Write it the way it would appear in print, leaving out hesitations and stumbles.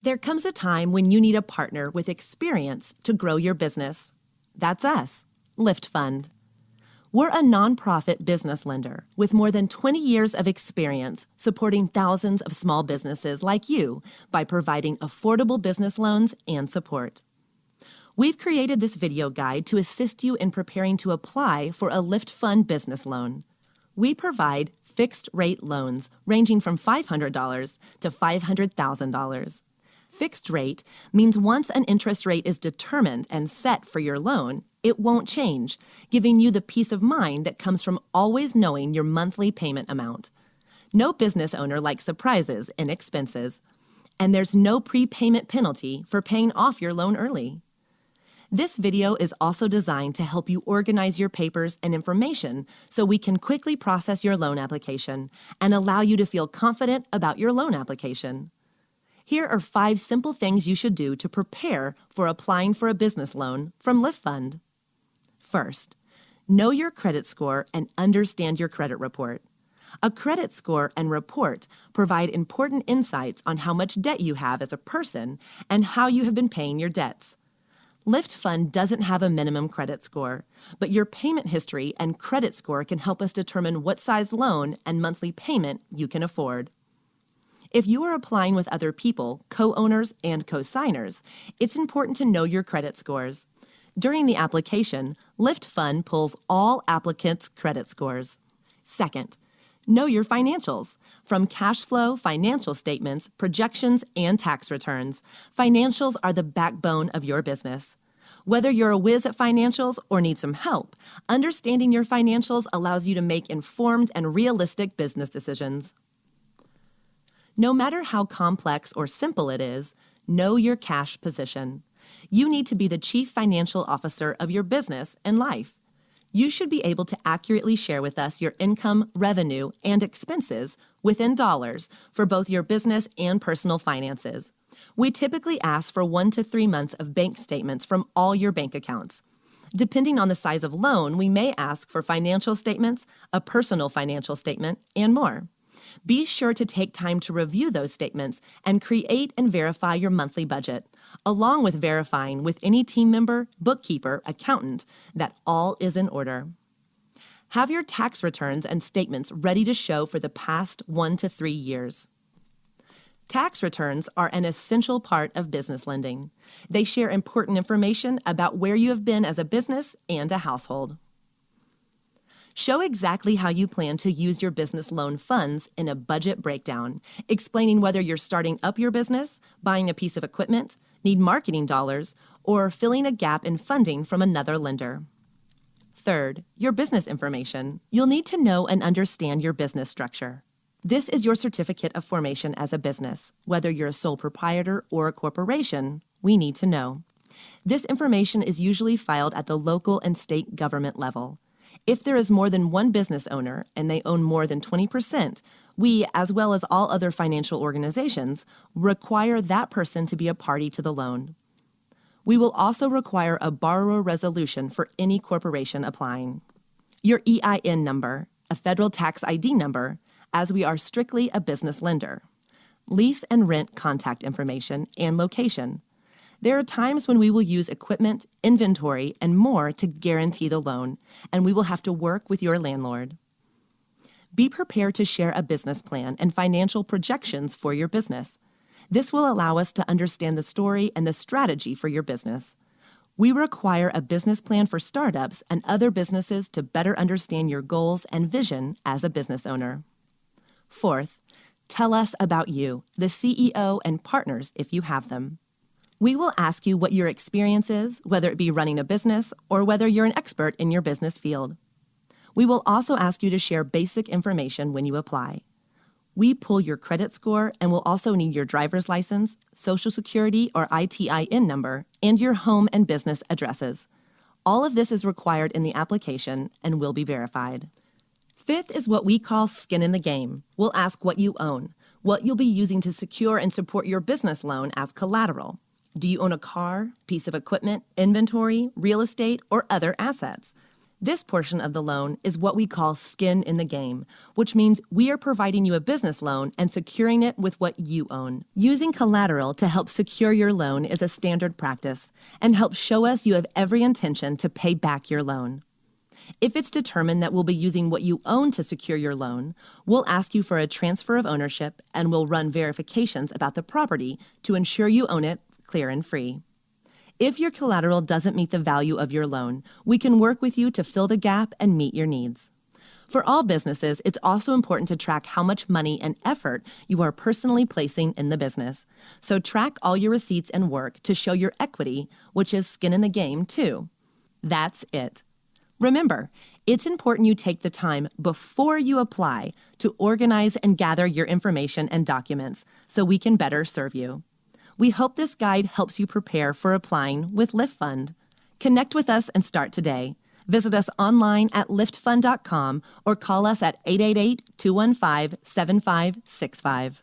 There comes a time when you need a partner with experience to grow your business. That's us, Lift Fund. We're a nonprofit business lender with more than 20 years of experience supporting thousands of small businesses like you by providing affordable business loans and support. We've created this video guide to assist you in preparing to apply for a Lift Fund business loan. We provide fixed-rate loans ranging from $500 to $500,000. Fixed rate means once an interest rate is determined and set for your loan, it won't change, giving you the peace of mind that comes from always knowing your monthly payment amount. No business owner likes surprises and expenses, and there's no prepayment penalty for paying off your loan early. This video is also designed to help you organize your papers and information so we can quickly process your loan application and allow you to feel confident about your loan application. Here are 5 simple things you should do to prepare for applying for a business loan from Lift Fund. First, know your credit score and understand your credit report. A credit score and report provide important insights on how much debt you have as a person and how you have been paying your debts. Lift Fund doesn't have a minimum credit score, but your payment history and credit score can help us determine what size loan and monthly payment you can afford. If you are applying with other people, co-owners, and co-signers, it's important to know your credit scores. During the application, Lift Fund pulls all applicants' credit scores. Second, know your financials. From cash flow, financial statements, projections, and tax returns, financials are the backbone of your business. Whether you're a whiz at financials or need some help, understanding your financials allows you to make informed and realistic business decisions. No matter how complex or simple it is, know your cash position. You need to be the chief financial officer of your business and life. You should be able to accurately share with us your income, revenue, and expenses within dollars for both your business and personal finances. We typically ask for 1 to 3 months of bank statements from all your bank accounts. Depending on the size of loan, we may ask for financial statements, a personal financial statement, and more. Be sure to take time to review those statements and create and verify your monthly budget, along with verifying with any team member, bookkeeper, accountant that all is in order. Have your tax returns and statements ready to show for the past 1 to 3 years. Tax returns are an essential part of business lending. They share important information about where you have been as a business and a household. Show exactly how you plan to use your business loan funds in a budget breakdown, explaining whether you're starting up your business, buying a piece of equipment, need marketing dollars, or filling a gap in funding from another lender. Third, your business information. You'll need to know and understand your business structure. This is your certificate of formation as a business. Whether you're a sole proprietor or a corporation, we need to know. This information is usually filed at the local and state government level. If there is more than one business owner and they own more than 20%, we, as well as all other financial organizations, require that person to be a party to the loan. We will also require a borrower resolution for any corporation applying. Your EIN number, a federal tax ID number, as we are strictly a business lender. Lease and rent contact information and location. There are times when we will use equipment, inventory, and more to guarantee the loan, and we will have to work with your landlord. Be prepared to share a business plan and financial projections for your business. This will allow us to understand the story and the strategy for your business. We require a business plan for startups and other businesses to better understand your goals and vision as a business owner. Fourth, tell us about you, the CEO and partners if you have them. We will ask you what your experience is, whether it be running a business or whether you're an expert in your business field. We will also ask you to share basic information when you apply. We pull your credit score and will also need your driver's license, Social Security or ITIN number, and your home and business addresses. All of this is required in the application and will be verified. Fifth is what we call skin in the game. We'll ask what you own, what you'll be using to secure and support your business loan as collateral. Do you own a car, piece of equipment, inventory, real estate, or other assets? This portion of the loan is what we call skin in the game, which means we are providing you a business loan and securing it with what you own. Using collateral to help secure your loan is a standard practice and helps show us you have every intention to pay back your loan. If it's determined that we'll be using what you own to secure your loan, we'll ask you for a transfer of ownership and we'll run verifications about the property to ensure you own it clear and free. If your collateral doesn't meet the value of your loan, we can work with you to fill the gap and meet your needs. For all businesses, it's also important to track how much money and effort you are personally placing in the business. So track all your receipts and work to show your equity, which is skin in the game too. That's it. Remember, it's important you take the time before you apply to organize and gather your information and documents so we can better serve you. We hope this guide helps you prepare for applying with LiftFund. Connect with us and start today. Visit us online at liftfund.com or call us at 888-215-7565.